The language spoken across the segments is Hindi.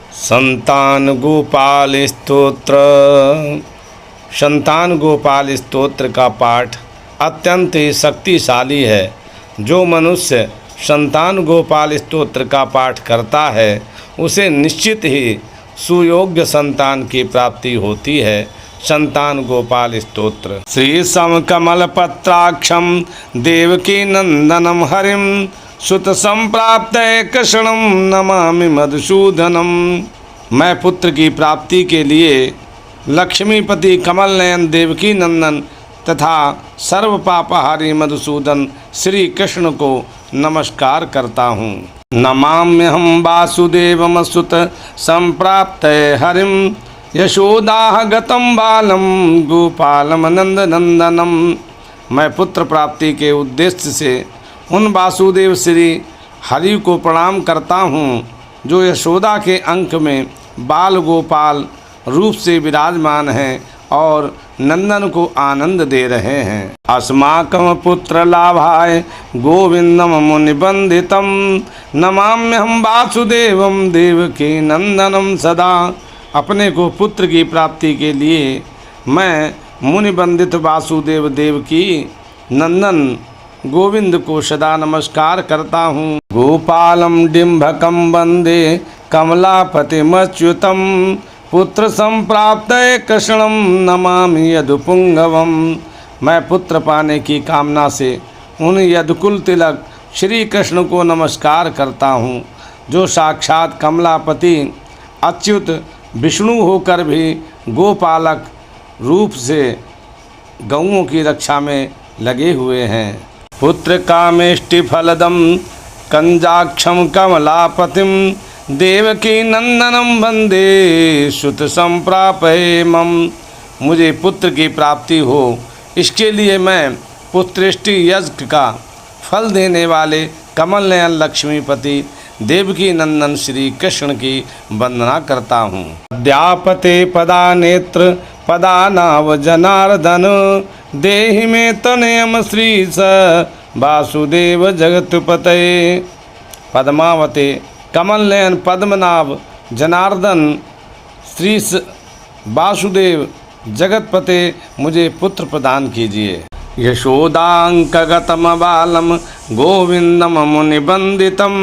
संतान गोपाल स्तोत्र। संतान गोपाल स्तोत्र का पाठ अत्यंत ही शक्तिशाली है। जो मनुष्य संतान गोपाल स्तोत्र का पाठ करता है उसे निश्चित ही सुयोग्य संतान की प्राप्ति होती है। संतान गोपाल स्तोत्र। श्री सम कमल पत्राक्षम देवकी नंदनम हरिम सुत संप्राप्त कृष्णम नमामि मधुसूदनम। मैं पुत्र की प्राप्ति के लिए लक्ष्मीपति कमल नयन देवकी नंदन तथा सर्व पापहारी मधुसूदन श्री कृष्ण को नमस्कार करता हूँ। नमाम्यहं वासुदेवम सुत संप्राप्त हरिम यशोदा गतम बालम गोपालम नंद नंदनम। मैं पुत्र प्राप्ति के उद्देश्य से उन वासुदेव श्री हरि को प्रणाम करता हूँ जो यशोदा के अंक में बाल गोपाल रूप से विराजमान हैं और नंदन को आनंद दे रहे हैं। अस्माकं पुत्र लाभाय गोविंदम मुनिबंदितम नमाम्यहं वासुदेवम देवकी नंदनम सदा। अपने को पुत्र की प्राप्ति के लिए मैं मुनिबंदित वासुदेव देवकी नंदन गोविंद को सदा नमस्कार करता हूँ। गोपालम डिम्भकम वंदे कमलापतिमच्युतम पुत्र संप्राप्त कृष्णम नमामि यदुपुंगवम। मैं पुत्र पाने की कामना से उन यदुकुल तिलक श्री कृष्ण को नमस्कार करता हूँ जो साक्षात कमलापति अच्युत विष्णु होकर भी गोपालक रूप से गौओं की रक्षा में लगे हुए हैं। पुत्र कामेष्टि फलदम कंजाक्षम कमलापतिम देवकी नंदनम वंदे सुत संप्रापये मम। मुझे पुत्र की प्राप्ति हो इसके लिए मैं पुत्रेष्टि यज्ञ का फल देने वाले कमल नयन लक्ष्मीपति देवकी नंदन श्री कृष्ण की वंदना करता हूँ। अद्यापते पदा नेत्र पदा नाव जनार्दन देहि में तनयम श्री स वासुदेव जगतपतये। पद्मावते कमल नयन पद्मनाभ जनार्दन श्री वासुदेव जगतपते मुझे पुत्र प्रदान कीजिए। यशोदांकगतम बालम गोविंदम मुनिबंदितम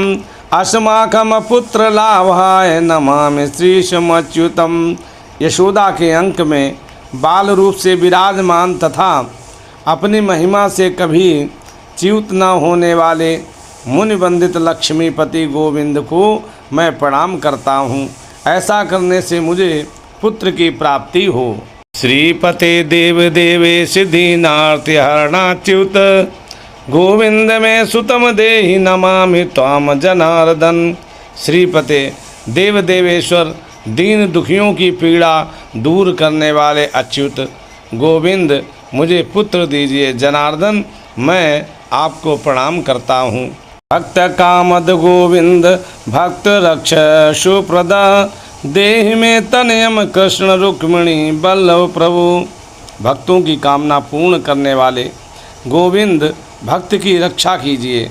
अस्माकम पुत्र लाभाय नमामि श्रीशमच्युतम। यशोदा के अंक में बाल रूप से विराजमान तथा अपनी महिमा से कभी च्युत न होने वाले मुनिबंदित लक्ष्मीपति गोविंद को मैं प्रणाम करता हूँ। ऐसा करने से मुझे पुत्र की प्राप्ति हो। श्रीपते देव देवे सिद्धिनार्ति हरणाच्युत गोविंद में सुतम देहि नमामि त्वाम जनार्दन। श्रीपते देव देवेश्वर दीन दुखियों की पीड़ा दूर करने वाले अच्युत गोविंद मुझे पुत्र दीजिए। जनार्दन मैं आपको प्रणाम करता हूँ। भक्त कामद गोविंद भक्त रक्ष सुप्रदा देहि में तनयम कृष्ण रुक्मिणी बल्लभ प्रभु। भक्तों की कामना पूर्ण करने वाले गोविंद भक्त की रक्षा कीजिए।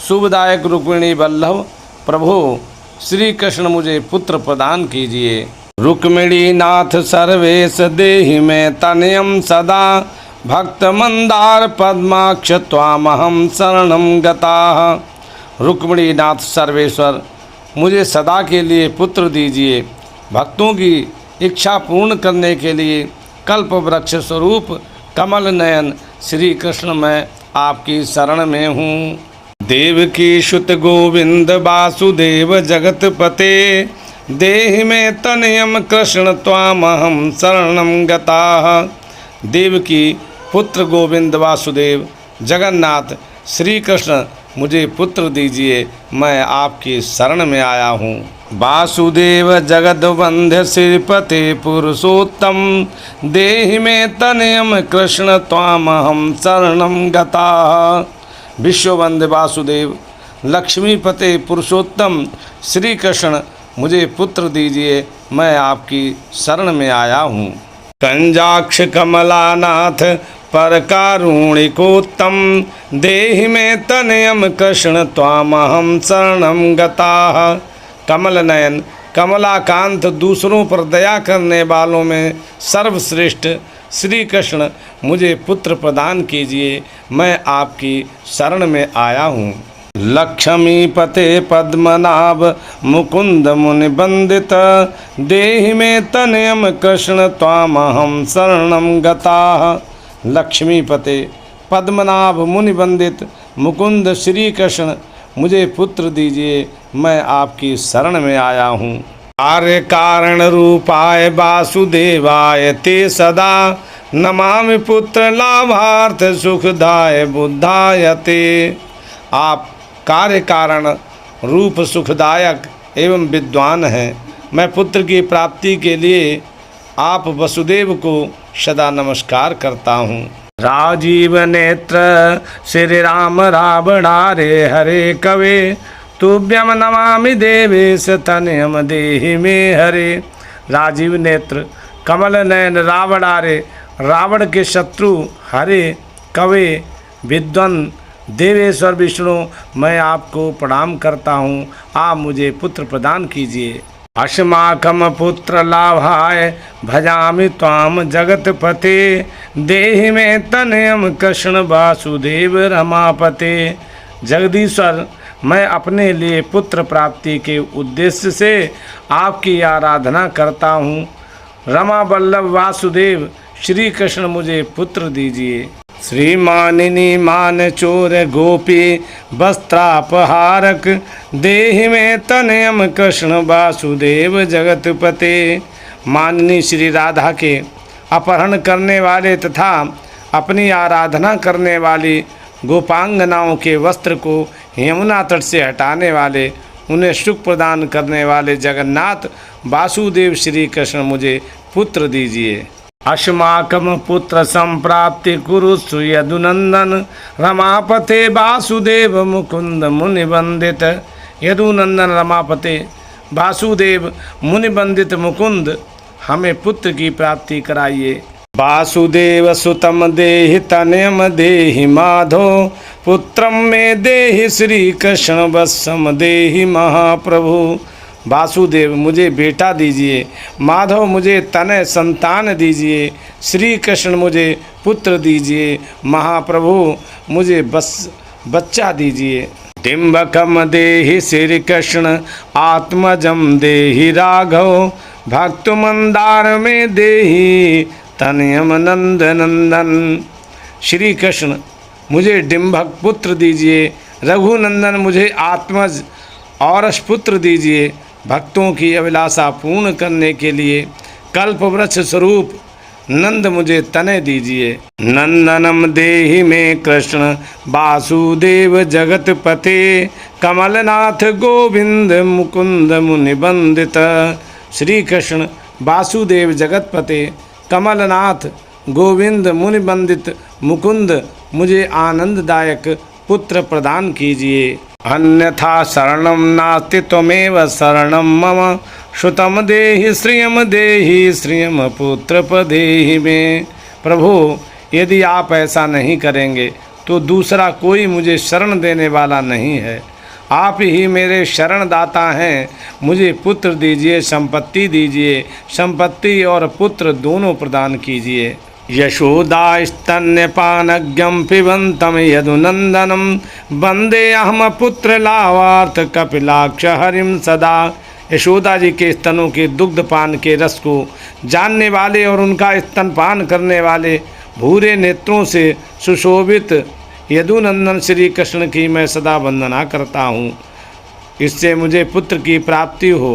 शुभदायक रुक्मिणी बल्लभ प्रभु श्री कृष्ण मुझे पुत्र प्रदान कीजिए। रुक्मिणी नाथ सर्वेश देहि में तनयम सदा भक्त मंदार पद्माक्ष त्वामहं शरणं गताः। रुक्मिणी नाथ सर्वेश्वर मुझे सदा के लिए पुत्र दीजिए। भक्तों की इच्छा पूर्ण करने के लिए कल्प वृक्ष स्वरूप कमल नयन श्री कृष्ण मैं आपकी शरण में हूँ। देवकी सुत गोविंद वासुदेव जगतपते देहि में तनयम कृष्ण त्वामहं शरणं गताः। देवकी पुत्र गोविंद वासुदेव जगन्नाथ श्री कृष्ण मुझे पुत्र दीजिए, मैं आपकी शरण में आया हूँ। वासुदेव जगद्वंद्य श्रीपते पुरुषोत्तम देहि में तनयम कृष्ण त्वामहं शरणं गताः। विश्ववंद्य वासुदेव लक्ष्मीपते पुरुषोत्तम श्री कृष्ण मुझे पुत्र दीजिए, मैं आपकी शरण में आया हूँ। कंजाक्ष कमलानाथ पर कारुणिकोत्तम देहि में तनयम कृष्ण त्वामहं शरणं गताः। कमल नयन कमलाकांत, दूसरों पर दया करने वालों में सर्वश्रेष्ठ श्री कृष्ण मुझे पुत्र प्रदान कीजिए, मैं आपकी शरण में आया हूँ। लक्ष्मीपते पद्मनाभ मुकुंद मुनि वंदित, देहि मे तनयम कृष्ण त्वामहं शरणं गताः। लक्ष्मीपते पद्मनाभ मुनि वंदित मुकुंद श्री कृष्ण मुझे पुत्र दीजिए, मैं आपकी शरण में आया हूँ। कार्य कारण रूपाय वासुदेवाय ते सदा, नमामि पुत्र लाभार्थ सुखदाय बुद्धाय ते। आप कार्य कारण रूप सुखदायक एवं विद्वान हैं, मैं पुत्र की प्राप्ति के लिए आप वसुदेव को सदा नमस्कार करता हूँ। राजीव नेत्र श्री राम रावणारे हरे कवे, तुभ्यम नमामि देवेश तनयम देहि मे हरे। राजीव नेत्र कमल नयन रावणारे, रावण के शत्रु हरे कवे विद्वान देवेश्वर विष्णु, मैं आपको प्रणाम करता हूँ, आप मुझे पुत्र प्रदान कीजिए। अस्माकं पुत्र लाभाय भजामि त्वाम जगतपते, देहि मे तनयम कृष्ण वासुदेव रमापते। जगदीश्वर, मैं अपने लिए पुत्र प्राप्ति के उद्देश्य से आपकी आराधना करता हूँ। रमा वल्लभ वासुदेव श्री कृष्ण मुझे पुत्र दीजिए। श्री मानिनी मान चोर गोपी वस्त्रापहारक, देहि में तनयम कृष्ण वासुदेव जगतपते। मानिनी श्री राधा के अपहरण करने वाले तथा अपनी आराधना करने वाली गोपांगनाओं के वस्त्र को यमुना तट से हटाने वाले, उन्हें सुख प्रदान करने वाले जगन्नाथ वासुदेव श्री कृष्ण मुझे पुत्र दीजिए। अस्माकं पुत्र संप्राप्ति कुरुषु यदुनंदन, रमापते वासुदेव मुकुंद मुनि वंदित। यदुनंदन रमापते वासुदेव मुनि वंदित मुकुंद, हमें पुत्र की प्राप्ति कराइए। वासुदेव सुतम देहि तनयम देहि माधो, पुत्रम में देहि श्री कृष्ण वत्सम देहि महाप्रभु। वासुदेव मुझे बेटा दीजिए, माधव मुझे तनय संतान दीजिए, श्री कृष्ण मुझे पुत्र दीजिए, महाप्रभु मुझे बच्चा दीजिए। डिम्बकम देहि श्री कृष्ण आत्मजम देहि राघव, भक्त मंदार में देहि तनयम नंद नंदन। श्री कृष्ण मुझे डिम्बक पुत्र दीजिए, रघुनंदन मुझे आत्मज औरस पुत्र दीजिए, भक्तों की अभिलाषा पूर्ण करने के लिए कल्प वृक्ष स्वरूप नंद मुझे तनय दीजिए। नंदनम देहि में कृष्ण वासुदेव जगतपते, कमलनाथ गोविंद मुकुंद मुनि वंदित। श्री कृष्ण वासुदेव जगतपते कमलनाथ गोविंद मुनि वंदित मुकुंद, मुझे आनंददायक पुत्र प्रदान कीजिए। अन्यथा शरणं नास्ति त्वमेव शरणं मम, श्रुतम देहि श्रियम पुत्र पदेहि मे। प्रभु, यदि आप ऐसा नहीं करेंगे तो दूसरा कोई मुझे शरण देने वाला नहीं है। आप ही मेरे शरणदाता हैं, मुझे पुत्र दीजिए, संपत्ति दीजिए, संपत्ति और पुत्र दोनों प्रदान कीजिए। यशोदा स्तन्यपानज्ञं पिबन्तं यदुनन्दनं, वन्दे अहम पुत्र लाभार्थ कपिलाक्ष हरिं सदा। यशोदा जी के स्तनों के दुग्धपान के रस को जानने वाले और उनका स्तनपान करने वाले भूरे नेत्रों से सुशोभित यदुनंदन श्री कृष्ण की मैं सदा वंदना करता हूँ, इससे मुझे पुत्र की प्राप्ति हो।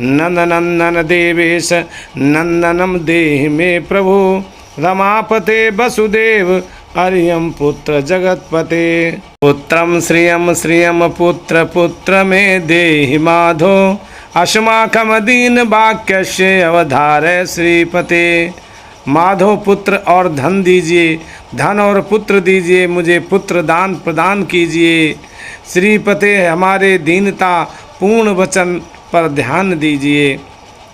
नंदनंदन देवेश नंदनम देहि मे प्रभु, रमापते वसुदेव अर्यम पुत्र जगतपते। पुत्रम श्रियम पुत्र पुत्र में देहि माधो, अस्माकं दीन वाक्यस्य अवधारय श्रीपते। माधव पुत्र और धन दीजिए, धन और पुत्र दीजिए, मुझे पुत्र दान प्रदान कीजिए। श्रीपते हमारे दीनता पूर्ण वचन पर ध्यान दीजिए।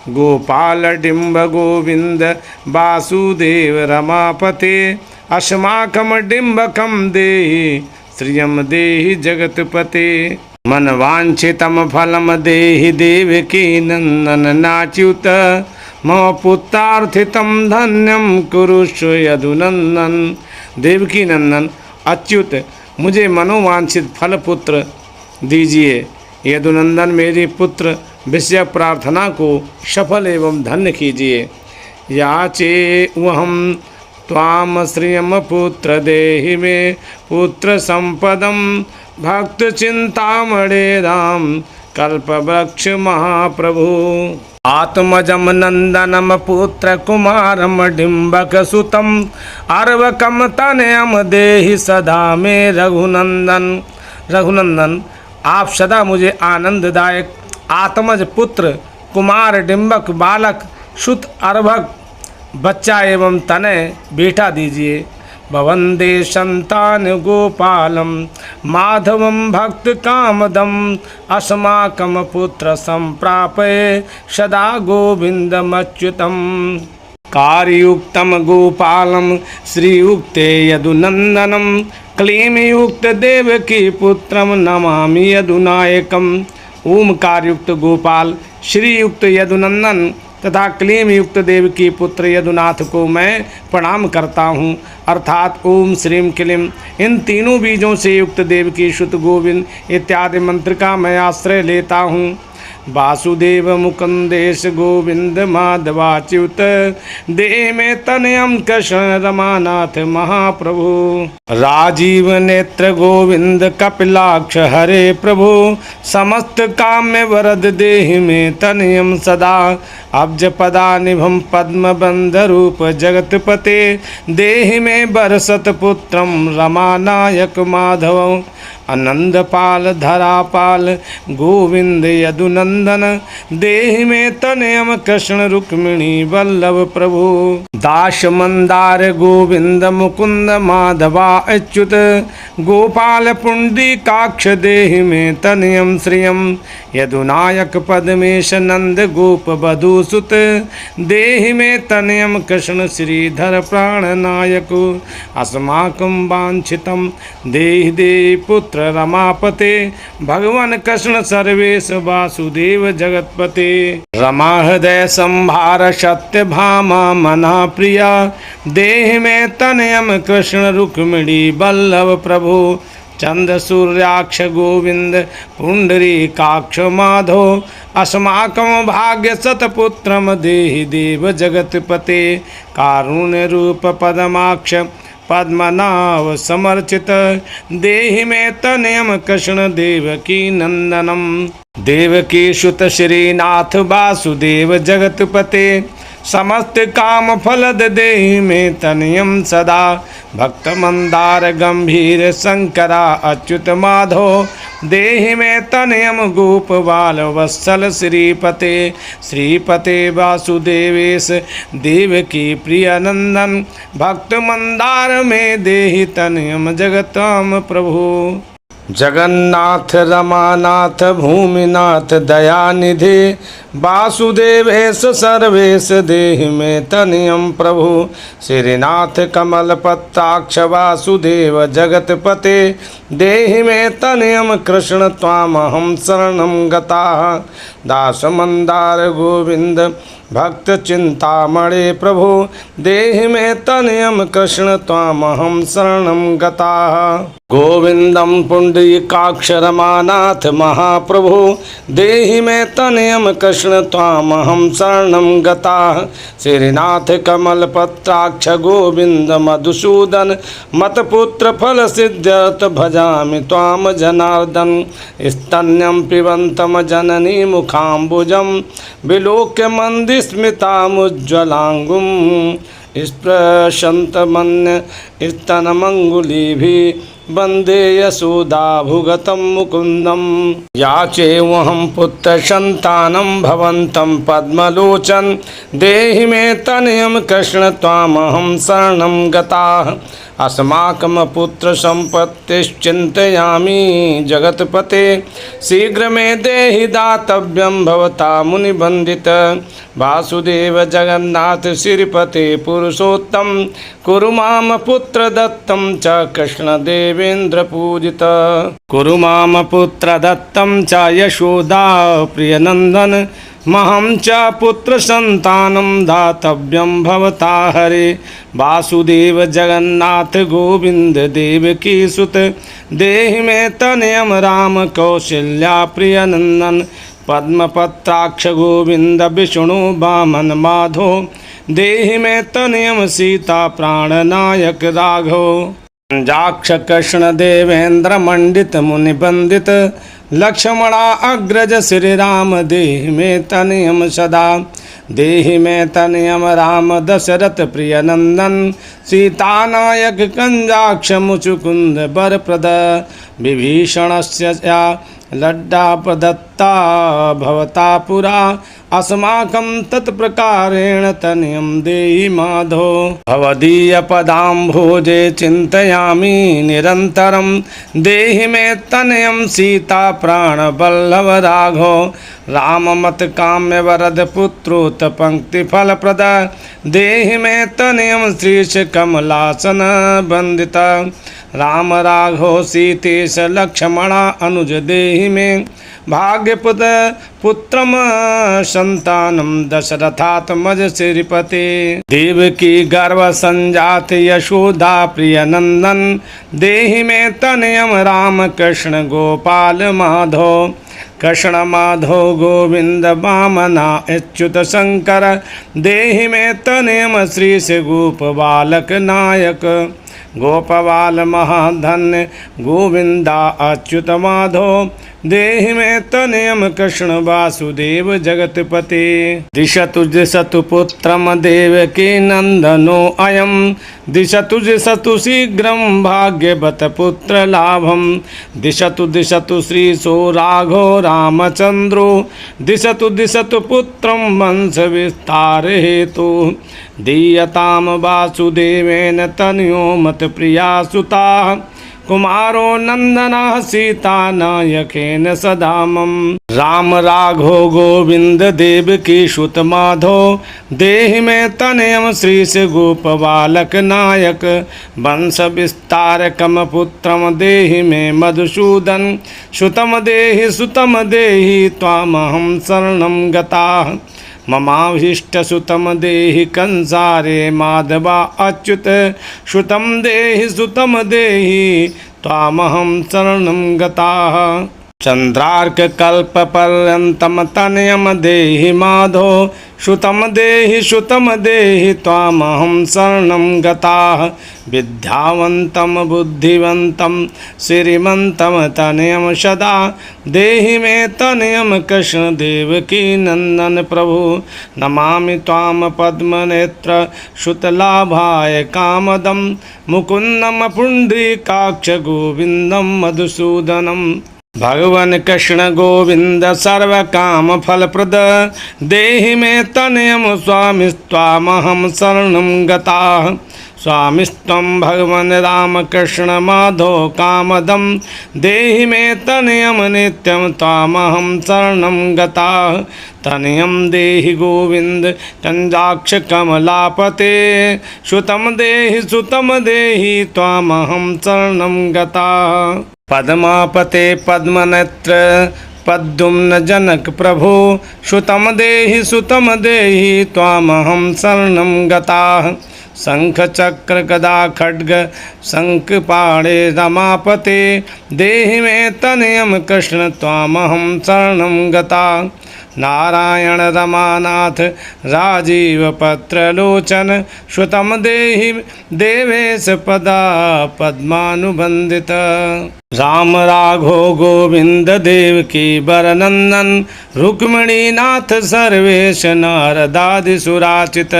गोपाल डिम्ब गोविंद वासुदेव रमापते, अस्माकं डिम्बकं देहि श्रियम देहि जगतपते। मन वांछितम फलम देहि देवकी नंदन नाच्युत मम पुत्रार्थितम धन्यम कुरुष्व यदुनंदन। देवकी नंदन अच्युत मुझे मनोवांछित फल पुत्र दीजिए। यदुनंदन मेरी पुत्र विषय प्रार्थना को सफल एवं धन्य कीजिए। याचे वहम त्वाम श्रियम पुत्र देहि मे पुत्र संपदम भक्त चिंतामणे राम कल्पवृक्ष महाप्रभु। आत्मजम नंदनम पुत्र कुमारम डिम्बक सुतम अर्वकम तनयम देहि सदा मे रघुनंदन। रघुनंदन आप सदा मुझे आनंददायक आत्मज पुत्र कुमार डिम्बक बालक सुत अर्भक बच्चा एवं तनय बेटा दीजिए। भवंदे संतान गोपालम माधवम भक्त कामदम अस्माकम पुत्र संप्रापय सदा गोविंदमच्युतम। कार्ययुक्तम गोपालम श्रीयुक्ते यदुनंदनम क्लीमयुक्त देवकी पुत्रम नमामि यदुनायकम। ओमकार युक्त गोपाल श्रीयुक्त यदुनंदन तथा क्लीम युक्त देवकी पुत्र यदुनाथ को मैं प्रणाम करता हूँ। अर्थात ओम श्रीम क्लीम इन तीनों बीजों से युक्त देवकी सुत गोविंद इत्यादि मंत्र का मैं आश्रय लेता हूँ। वासुदेव मुकुंदेश गोविंद माधवाच्युत देह में तनयम कृष्ण रमानाथ महाप्रभु। राजीव नेत्र गोविंद कपिलाक्ष हरे प्रभु समस्त काम्य वरद देहि में तनयम सदा। अब्ज पदा निभम पद्म बंध रूप जगतपते देहि में बरसत पुत्रम रमानायक माधव। आनंदपाल धरापाल गोविंद यदुनंदन देहि में तनयम कृष्ण रुक्मिणी वल्लभ प्रभु। दास मंदार गोविंद मुकुंद माधवा अच्युत गोपाल पुंडरीकाक्ष देहि में तनयम श्रियम। यदुनायक पद्मेश नंद गोप वधूसुत देहि में तनयम कृष्ण श्रीधर प्राणनायक। अस्माकं वांछितम देहि देहि पुत्र रमापते भगवान कृष्ण सर्वेश वासुदेव जगतपते। रमा हृदय संभार सत्य भामा मना प्रिया देहि में तनयम कृष्ण रुक्मिणी वल्लभ प्रभु। चंद सूर्याक्ष गोविंद पुंडरीकाक्ष माधो अस्माकं भाग्य सतपुत्रम देहि देव जगतपते। कारुण्य रूप पदमाक्ष पद्मनाभ समर्चित देहि में तनयम कृष्ण देवकी नंदनम। देवकी सुत श्रीनाथ वासुदेव जगतपते समस्त काम फलद देहि में तनयम सदा। भक्त मंदार गंभीर शंकरा अच्युत माधो देहि में तनयम गोप बाल वत्सल श्रीपते। श्रीपते वासुदेवेश देवकी प्रिय नंदन भक्त मंदार में देहि तनयम जगतम प्रभु। जगन्नाथ रमानाथ भूमिनाथ दयानिधि वासुदेवेश सर्वेश देहि में तनयम प्रभु। श्रीनाथ कमलपत्राक्ष वासुदेव जगतपते देहि में तनयम कृष्ण त्वामहं शरणं गताः। दास मंदार गोविंद भक्त चिंतामणे प्रभु देहि में तनयम कृष्ण त्वामहं शरणं गताः। गोविंदम पुंडरीकाक्ष रमानाथ महाप्रभु देहि में तनयम कृष्ण त्वामहं शरणं गताः। श्रीनाथ कमलपत्राक्ष गोविंद मधुसूदन मतपुत्र फल सिद्ध्यर्थ भजामि त्वाम जनार्दन। स्तन्यं पिबन्तं जननी मुखाम्बुजं विलोक्य मन्दिस्मितामुज्ज्वलाङ्गुं स्पृशन्तमन्य स्तनमङ्गुलीभिः वन्दे यशोदा भुगतं मुकुन्दं। याचे वहं पुत्र संतानं भवन्तं पद्मलोचन देहि में तनयम कृष्ण त्वामहं शरणं गताः। अस्माकं पुत्र संपत्तिश्चिन्तयामि जगत्पते शीघ्र मे देहि दातव्यं भवता मुनिबन्दित वासुदेव जगन्नाथ श्रीपते पुरुषोत्तम कुरु माम पुत्र दत्तं च कृष्ण देवेन्द्र पूजित कुरु माम पुत्र दत्तं च यशोदा प्रियनंदन महं च पुत्र संतानं दातव्यं भवता हरे वासुदेव जगन्नाथ गोविंद देवकी सुत देहि मे तनयम राम कौशल्या प्रियनंदन पद्मपत्राक्ष गोविंद विष्णु वामन माधो देहि मे तनयम सीता प्राणनायक राघव जाक्ष कृष्ण देवेंद्र मंडित मुनि बंदित लक्ष्मणा अग्रज श्री राम देहि मे तनयम सदा देहि मे तनयम राम दशरथ प्रिय नंदन सीतानायक कंजाक्ष मुचुकुंद वरप्रद विभीषणस्य लड्डा प्रदत्ता भवता पुरा अस्माकं तत्प्रकारेण तनयं देहि माधो भवदीय पदाम्भोजे चिन्तयामि निरन्तरं देहि मे तनयं सीता प्राणवल्लभ राघो राममत काम्य वरद पुत्रोत पंक्ति फलप्रद देहि मे तनयं श्रीश कमलासन वंदित राम राघो सीतेश लक्ष्मणा अनुज देहि मे भाग्यपुत पुत्रम संतानम दशरथात्मज श्रीपते देवकी गर्भ संजात यशोदा प्रिय नंदन देहि मे तनयम राम कृष्ण गोपाल माधो कृष्ण माधो गोविंद वामना अच्युत शंकर देहि मे तनयम श्रीश गोप बालक नायक गोपबाल महाधन्य गोविंदा अच्युत माधो देहि मे तनयम कृष्ण वासुदेव जगतपते दिशतु पुत्रम देवकी नंदनो अयम दिशतु शीघ्रं भाग्यवत पुत्र लाभम दिशतु श्रीशो राघो रामचंद्रो दिशतु पुत्रं वंश विस्तार हेतु दीयताम वासुदेवेन तनयो मत प्रिया सुता कुमारो नंदना सीता नायकेन सदा मम राम राघो गोविंद देवकी सुत माधो देहि मे तनयम श्रीश गोप बालक नायक वंश विस्तारकम पुत्रम देहि मे मधुसूदन सुतम देहि त्वामहं शरणं गताः ममाभीष्टसुतं देहि कंसारे माधवा अच्युत सुतं देहि त्वामहं शरणं गताः चंद्रार्क कल्प पर्यंतम तनयम देहि माधो सुतं देहि त्वामहं शरणं गताः विद्यावन्तं बुद्धिवन्तं श्रीमन्तं तनयं सदा देहि मे तनयं कृष्ण देवकी नंदन प्रभु नमामि त्वां पद्मनेत्र सुतलाभाय कामदं मुकुन्दं पुण्डरीकाक्ष गोविन्दं मधुसूदनं भगवन कृष्ण गोविंद सर्व काम फलप्रद देहि मे तनयम स्वामिस्त्वामहं शरणं गताः स्वामिस्त्वं भगवन राम कृष्ण माधो कामदं देहि मे तनयम नित्यं त्वामहं शरणं गताः तनयं देहि गोविंद कंजाक्ष कमलापते सुतं देहि त्वामहं शरणं गताः पद्मापते पद्मनेत्र पद्युम्न जनक प्रभो सुतं देहि त्वामहं शरणं गताः शंख चक्र गदा खड्ग शंख पाणे रमापते देहि मे तनयम कृष्ण त्वामहं शरणं गताः नारायण रमानाथ राजीव पत्रलोचन सुतं देहि देवेश पदा पद्मानुबंदित राम राघो गोविंद देवकी बरनंदन रुक्मिणीनाथ सर्वेश नारदादि सुराचित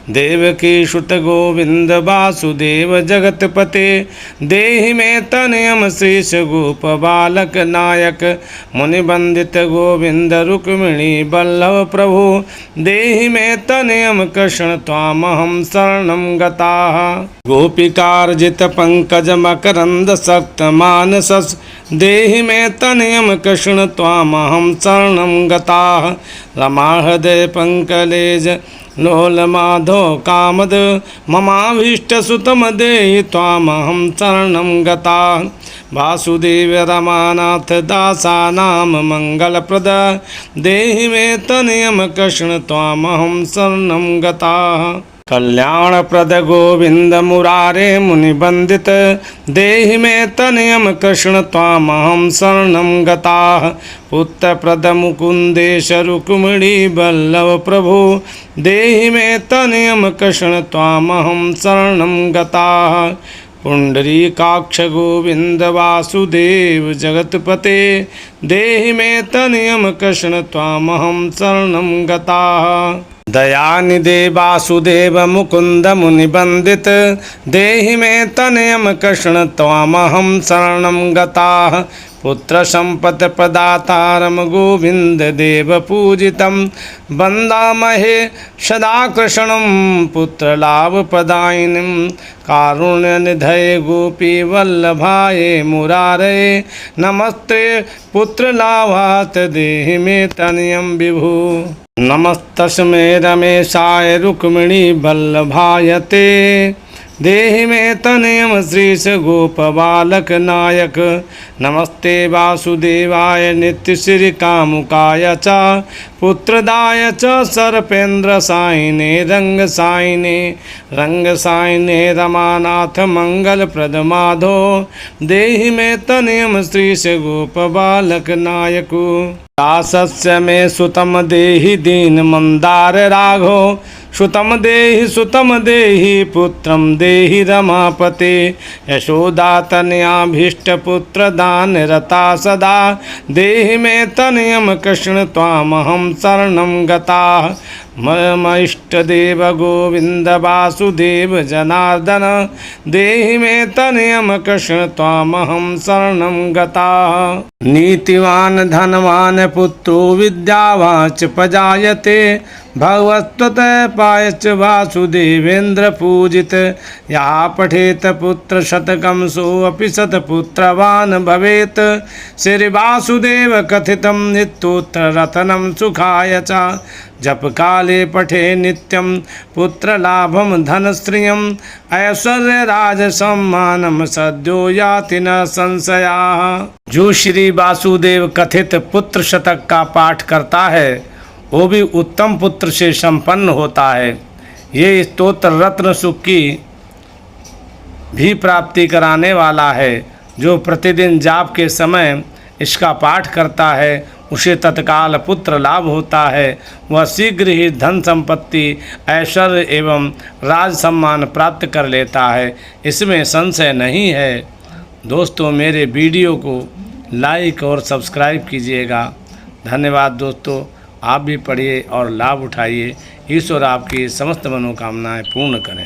देवकी सुत गोविंद वासुदेव जगतपते देहि मे तनयम श्रीश गोप बालक नायक मुनिबंदित गोविंद रुक्मिणी रुक्मिणी बल्लभ प्रभु देहि मे तनयम कृष्ण त्वामहं शरणं गताः। गोपिकार्जित पंकज मकरंद सक्त मानसस देहि मे तनयम कृष्ण त्वामहं शरणं गताः। रमा हृदय पंकलेज लोल माधव कामद ममाभीष्टसुतम देहि त्वामहं शरणं गताः। वासुदेव रमानाथ दासानां मंगलप्रद देहि मे तनयम कृष्ण त्वामहं शरणं गताः। कल्याणप्रद गोविंद मुरारे मुनिबंदित देहि मे तनयम कृष्ण त्वामहं शरणं गताः। पुत्रप्रद मुकुंदेश रुक्मिणी बल्लभ प्रभु देहि मे तनयम कृष्ण त्वामहं शरणं गताः। पुंडरीकाक्ष गोविंद वासुदेव जगतपते देहि मे तनयम कृष्ण त्वामहं शरणं गताः। दयानिधे वासुदेव मुकुंद मुनिबंदित देहि मे तनयम कृष्ण त्वामहं शरणं गताः। पुत्र संपत प्रदातारम गोविंद देव पूजितं वंदामहे सदा कृष्णं पुत्र लाभ प्रदायिनीं। कारुण्य निधये गोपी वल्लभाये मुरारे नमस्ते पुत्र लाभात देहि मे तनयम विभु। नमस्तस्मै रमेशाय रुक्मिणी बल्लभाय ते देहि मे तनयम श्रीश गोपबालक नायक। नमस्ते वासुदेवाय नित्य श्री कामुकाय च पुत्रदाय च सर्पेन्द्र साइने रंग साइने रमानाथ मंगल प्रद माधो देहि मे तनयम श्रीश गोपबालक नायक। दासस्य मे सुतम देहि दीन मंदार राघो सुतम देहि पुत्रम देहि रमापते। यशोदा तनयाभीष्ट पुत्र दान रता सदा देहि मे तनयम कृष्ण त्वामहं शरणं गताः। मम इष्टदेव गोविंद वासुदेव जनार्दन देहि मे तनयम कृष्ण त्वामहं शरणं गताः। नीतिवान धनवान पुत्रो विद्यावान च प्रजायते भगवत्वतः पायच वासुदेवेन्द्र पूजित। या पठेत पुत्र शतकं सोऽपि शतपुत्रवान् भवेत्। श्री वासुदेव कथितं नित्योत्तर रतनं सुखाय च। जप काले पठे नित्यं पुत्र लाभम धन श्रियम ऐश्वर्य राज सम्मानम सद्यो याति न संशया। जो श्री वासुदेव कथित पुत्र शतक का पाठ करता है वो भी उत्तम पुत्र से संपन्न होता है। ये स्तोत्र रत्न सुख की भी प्राप्ति कराने वाला है। जो प्रतिदिन जाप के समय इसका पाठ करता है उसे तत्काल पुत्र लाभ होता है। वह शीघ्र ही धन संपत्ति ऐश्वर्य एवं राज सम्मान प्राप्त कर लेता है, इसमें संशय नहीं है। दोस्तों, मेरे वीडियो को लाइक और सब्सक्राइब कीजिएगा। धन्यवाद दोस्तों। आप भी पढ़िए और लाभ उठाइए। ईश्वर आपकी समस्त मनोकामनाएं पूर्ण करें।